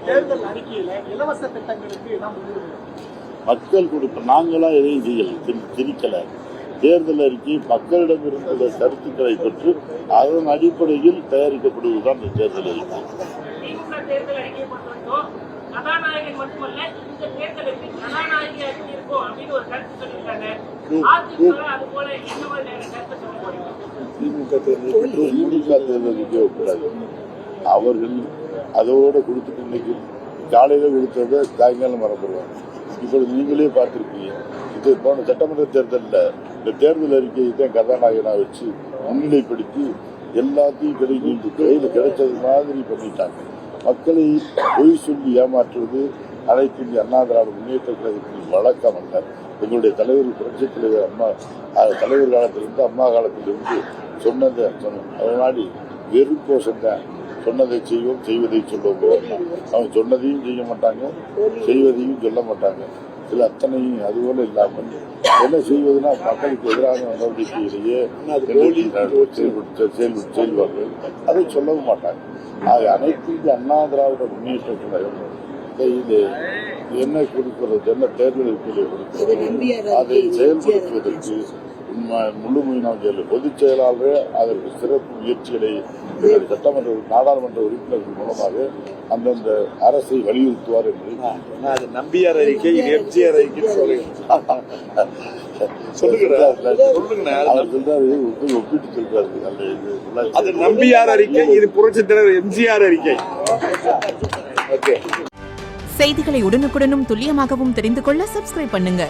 தேர்தல் அறிக்கையில இலவச திட்டங்களுக்கு மக்கள் கொடுத்த நாங்களா எதையும் செய்யல, திணிக்கல. தேர்தல் அறிக்கை மக்களிடம் இருந்த கருத்துக்களை பெற்று அதன் அடிப்படையில் தயாரிக்கப்படுவதுதான் இந்த தேர்தல் அறிக்கை. கதாநாயகன் மட்டுமல்ல, இந்த தேர்தலுக்கு கதாநாயகி அறிக்கை இருக்கும் அப்படின்னு ஒரு கருத்து சொல்லியிருக்காங்க. அது போல என்ன மாதிரியான கருத்தை சொல்ல போறீங்க? திமுக தேர்தல் அறிக்கை கூடாது. அவர்கள் அதோட கொடுத்துட்டு இன்னைக்கு காலையில கொடுத்ததை சாயங்காலம் மறந்துடுவாங்க. இப்பொழுது நீங்களே பார்த்திருக்கீங்க, இது போன சட்டமன்ற தேர்தலில் இந்த தேர்தல் அறிக்கையை தான் கதாநாயகனா வச்சு முன்னிலைப்படுத்தி எல்லாத்தையும் கையில் கிடைச்சது மாதிரி பண்ணிட்டாங்க. மக்களை பொய் சொல்லி ஏமாற்றுவது அனைத்து இந்திய அண்ணா திராவிட முன்னேற்ற கழகத்தின் வழக்கம் அல்ல. எங்களுடைய தலைவர் புரட்சித் தலைவர் அம்மா தலைவர் காலத்திலிருந்து அம்மா காலத்திலிருந்து சொன்னதை அதனாடி வெறும் கோஷம் தான். சொன்னதை செய்வோம், செய்வதை சொல்லுவோம். அவங்க சொன்னதையும் செய்ய மாட்டாங்க, செய்வதையும் சொல்ல மாட்டாங்க. சில அத்தனையும் அதுபோல இல்லாமல் என்ன செய்வதுன்னா மக்களுக்கு எதிரான நடவடிக்கையிலேயே செயல்வார்கள், அதை சொல்லவும் மாட்டாங்க. ஆக அனைத்து இந்திய அண்ணா திராவிட முன்னேற்ற கழகம் இது என்ன கொடுக்கிறது, என்ன தேர்தல் கொடுக்கிறது, அதை செயல்படுத்துவதற்கு முழு முயற்சி பொதுச் செயலாளர் அதற்கு சிறப்பு முயற்சிகளை சட்டமன்ற நாடாளுமன்ற உறுப்பினர்கள் மூலமாக அந்தந்த அரசை வலியுறுத்துவார் என்று அது நம்பியார் அறிக்கை, எம்ஜிஆர் அறிக்கை அவர் சொல்றாரு, ஒப்பிட்டு சொல்றாரு. அது நம்பியார் அறிக்கை, இது புரட்சித் தலைவர் எம்ஜிஆர் அறிக்கை. செய்திகளை உடனுக்குடனும் துல்லியமாகவும் தெரிந்து கொள்ள சப்ஸ்கிரைப் பண்ணுங்க.